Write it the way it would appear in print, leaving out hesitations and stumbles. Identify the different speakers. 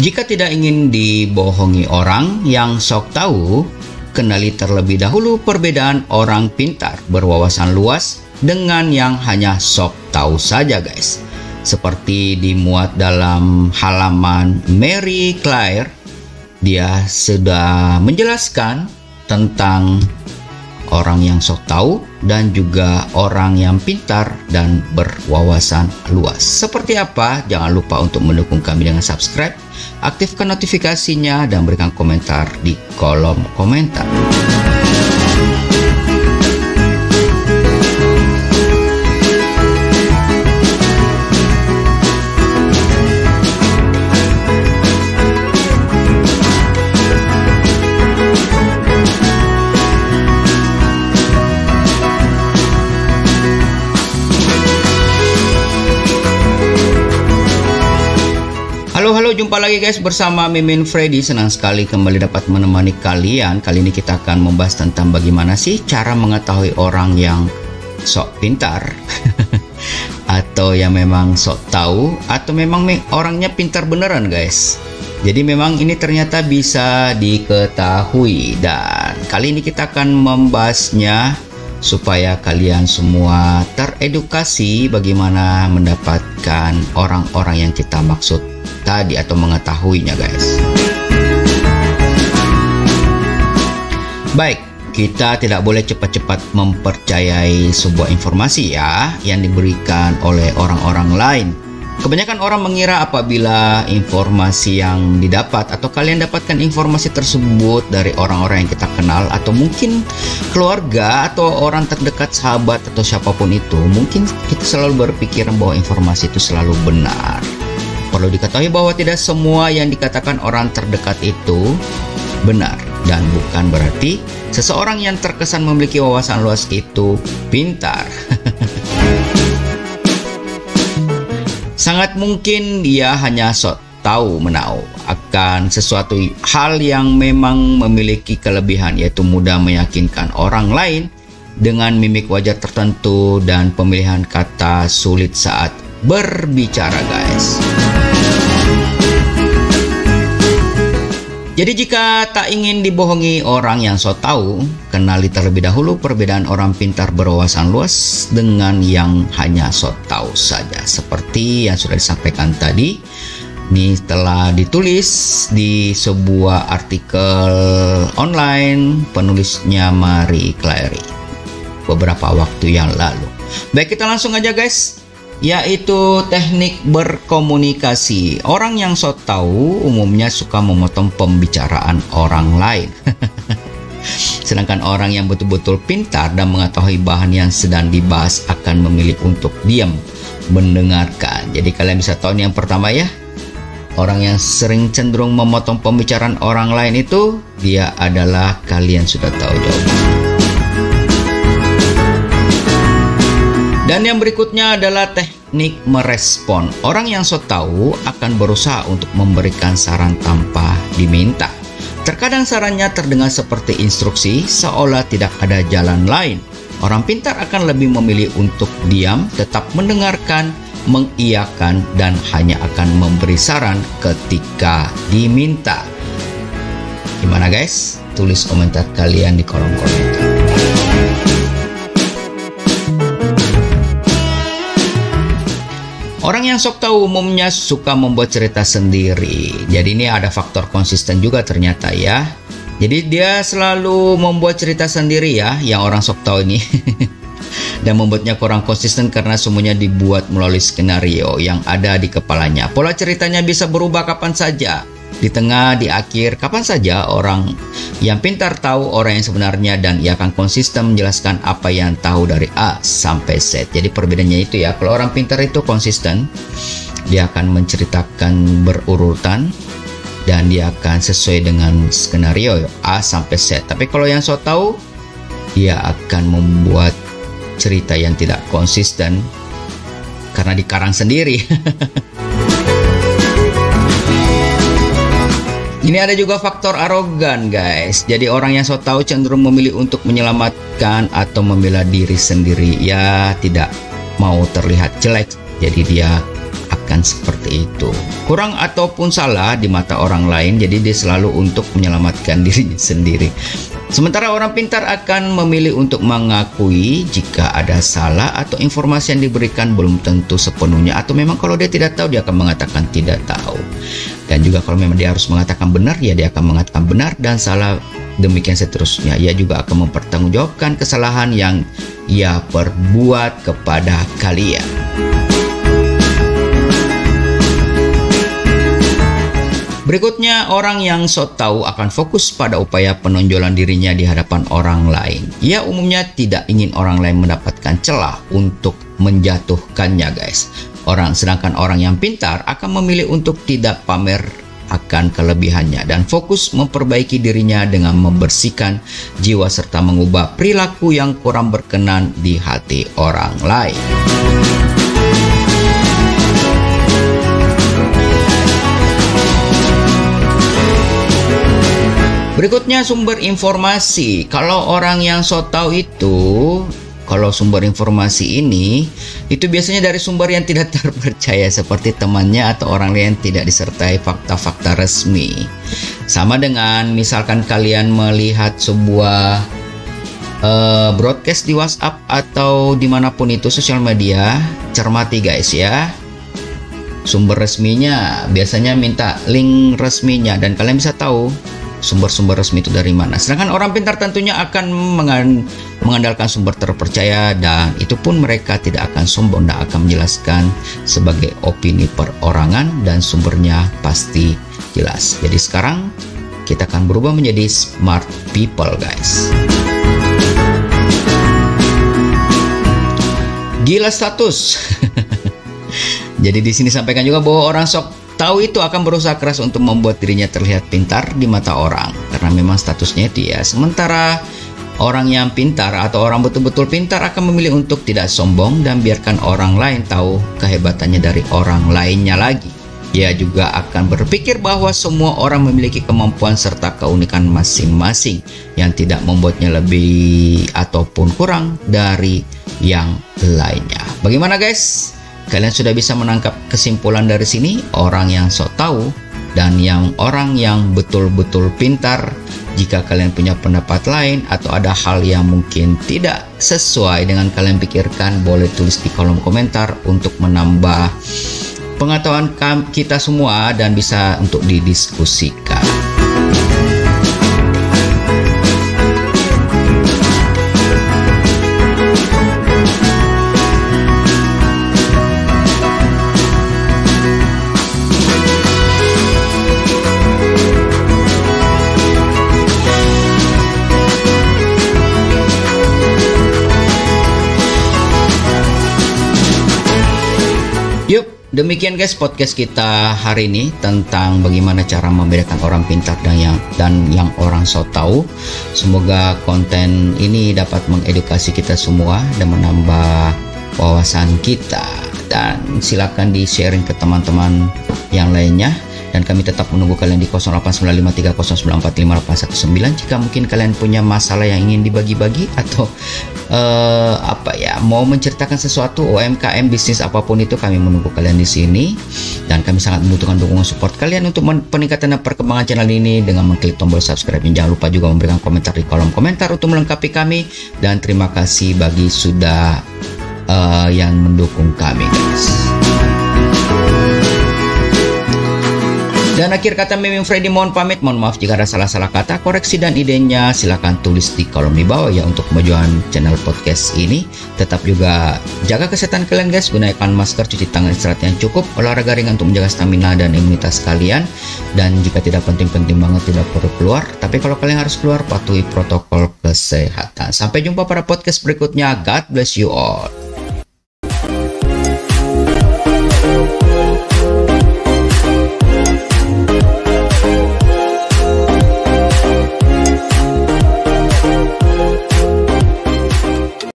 Speaker 1: Jika tidak ingin dibohongi orang yang sok tahu, kenali terlebih dahulu perbedaan orang pintar berwawasan luas dengan yang hanya sok tahu saja, guys. Seperti dimuat dalam halaman Marie Claire, dia sudah menjelaskan tentang orang yang sok tahu dan juga orang yang pintar dan berwawasan luas. Seperti apa? Jangan lupa untuk mendukung kami dengan subscribe, aktifkan notifikasinya, dan berikan komentar di kolom komentar. Halo, jumpa lagi guys bersama Mimin Freddy. Senang sekali kembali dapat menemani kalian. Kali ini kita akan membahas tentang bagaimana sih cara mengetahui orang yang sok pintar atau yang memang sok tahu, atau memang orangnya pintar beneran, guys. Jadi memang ini ternyata bisa diketahui, dan kali ini kita akan membahasnya supaya kalian semua teredukasi bagaimana mendapatkan orang-orang yang kita maksud tadi atau mengetahuinya, guys. Baik, kita tidak boleh cepat-cepat mempercayai sebuah informasi ya yang diberikan oleh orang-orang lain. Kebanyakan orang mengira apabila informasi yang didapat atau kalian dapatkan informasi tersebut dari orang-orang yang kita kenal, atau mungkin keluarga atau orang terdekat, sahabat atau siapapun itu, mungkin kita selalu berpikiran bahwa informasi itu selalu benar. Perlu diketahui bahwa tidak semua yang dikatakan orang terdekat itu benar, dan bukan berarti seseorang yang terkesan memiliki wawasan luas itu pintar. Sangat mungkin dia hanya sok tahu menau akan sesuatu hal yang memang memiliki kelebihan, yaitu mudah meyakinkan orang lain dengan mimik wajah tertentu dan pemilihan kata sulit saat berbicara, guys. Jadi jika tak ingin dibohongi orang yang sok tahu, kenali terlebih dahulu perbedaan orang pintar berwawasan luas dengan yang hanya sok tahu saja. Seperti yang sudah disampaikan tadi, ini telah ditulis di sebuah artikel online, penulisnya Marie Claire beberapa waktu yang lalu. Baik, kita langsung aja, guys, yaitu teknik berkomunikasi. Orang yang sok tahu umumnya suka memotong pembicaraan orang lain. Sedangkan orang yang betul-betul pintar dan mengetahui bahan yang sedang dibahas akan memilih untuk diam mendengarkan. Jadi kalian bisa tahu nih yang pertama ya. Orang yang sering cenderung memotong pembicaraan orang lain itu, dia adalah, kalian sudah tahu jawabannya. Dan yang berikutnya adalah teknik merespon. Orang yang sok tahu akan berusaha untuk memberikan saran tanpa diminta. Terkadang sarannya terdengar seperti instruksi, seolah tidak ada jalan lain. Orang pintar akan lebih memilih untuk diam, tetap mendengarkan, mengiyakan, dan hanya akan memberi saran ketika diminta. Gimana, guys? Tulis komentar kalian di kolom komentar. Orang yang sok tahu umumnya suka membuat cerita sendiri. Jadi ini ada faktor konsisten juga ternyata ya. Jadi dia selalu membuat cerita sendiri ya, yang orang sok tahu ini. Dan membuatnya kurang konsisten karena semuanya dibuat melalui skenario yang ada di kepalanya. Pola ceritanya bisa berubah kapan saja, di tengah, di akhir, kapan saja. Orang yang pintar tahu orang yang sebenarnya, dan ia akan konsisten menjelaskan apa yang tahu dari A sampai Z. Jadi perbedaannya itu ya, kalau orang pintar itu konsisten, dia akan menceritakan berurutan dan dia akan sesuai dengan skenario A sampai Z. Tapi kalau yang sok tahu, dia akan membuat cerita yang tidak konsisten karena dikarang sendiri. Ini ada juga faktor arogan, guys. Jadi orang yang sok tahu cenderung memilih untuk menyelamatkan atau membela diri sendiri. Ya, tidak mau terlihat jelek. Jadi dia akan menyampaikan seperti itu. Kurang ataupun salah di mata orang lain, jadi dia selalu untuk menyelamatkan dirinya sendiri. Sementara orang pintar akan memilih untuk mengakui jika ada salah atau informasi yang diberikan belum tentu sepenuhnya, atau memang kalau dia tidak tahu dia akan mengatakan tidak tahu. Dan juga kalau memang dia harus mengatakan benar, ya dia akan mengatakan benar, dan salah demikian seterusnya. Ia juga akan mempertanggungjawabkan kesalahan yang ia perbuat kepada kalian. Berikutnya, orang yang sok tahu akan fokus pada upaya penonjolan dirinya di hadapan orang lain. Ia umumnya tidak ingin orang lain mendapatkan celah untuk menjatuhkannya, guys. Sedangkan orang yang pintar akan memilih untuk tidak pamer akan kelebihannya dan fokus memperbaiki dirinya dengan membersihkan jiwa serta mengubah perilaku yang kurang berkenan di hati orang lain. Berikutnya, sumber informasi. Kalau orang yang sok tahu itu, kalau sumber informasi ini itu biasanya dari sumber yang tidak terpercaya seperti temannya atau orang lain yang tidak disertai fakta-fakta resmi. Sama dengan misalkan kalian melihat sebuah broadcast di WhatsApp atau dimanapun itu sosial media, cermati guys ya. Sumber resminya biasanya minta link resminya dan kalian bisa tahu sumber-sumber resmi itu dari mana. Sedangkan orang pintar tentunya akan mengandalkan sumber terpercaya, dan itu pun mereka tidak akan sombong dan akan menjelaskan sebagai opini perorangan dan sumbernya pasti jelas. Jadi sekarang kita akan berubah menjadi smart people, guys. Gila status. Jadi di sini sampaikan juga bahwa orang sok tahu itu akan berusaha keras untuk membuat dirinya terlihat pintar di mata orang karena memang statusnya itu ya. Sementara orang yang pintar atau orang betul-betul pintar akan memilih untuk tidak sombong dan biarkan orang lain tahu kehebatannya dari orang lainnya lagi. Ia juga akan berpikir bahwa semua orang memiliki kemampuan serta keunikan masing-masing yang tidak membuatnya lebih ataupun kurang dari yang lainnya. Bagaimana guys? Kalian sudah bisa menangkap kesimpulan dari sini, orang yang sok tahu dan orang yang betul-betul pintar. Jika kalian punya pendapat lain atau ada hal yang mungkin tidak sesuai dengan kalian pikirkan, boleh tulis di kolom komentar untuk menambah pengetahuan kita semua dan bisa untuk didiskusikan. Demikian guys podcast kita hari ini tentang bagaimana cara membedakan orang pintar dan yang orang sok tahu. Semoga konten ini dapat mengedukasi kita semua dan menambah wawasan kita, dan silakan di sharing ke teman-teman yang lainnya. Dan kami tetap menunggu kalian di 089530945819 jika mungkin kalian punya masalah yang ingin dibagi-bagi atau mau menceritakan sesuatu, UMKM, bisnis apapun itu, kami menunggu kalian di sini. Dan kami sangat membutuhkan dukungan support kalian untuk peningkatan dan perkembangan channel ini dengan mengklik tombol subscribe. Jangan lupa juga memberikan komentar di kolom komentar untuk melengkapi kami. Dan terima kasih bagi sudah yang mendukung kami guys. Dan akhir kata Mimin Freddy mohon pamit. Mohon maaf jika ada salah-salah kata, koreksi dan idenya silahkan tulis di kolom di bawah ya untuk kemajuan channel podcast ini. Tetap juga jaga kesehatan kalian guys, gunakan masker, cuci tangan, istirahat yang cukup, olahraga ringan untuk menjaga stamina dan imunitas kalian. Dan jika tidak penting-penting banget tidak perlu keluar, tapi kalau kalian harus keluar patuhi protokol kesehatan. Sampai jumpa pada podcast berikutnya. God bless you all.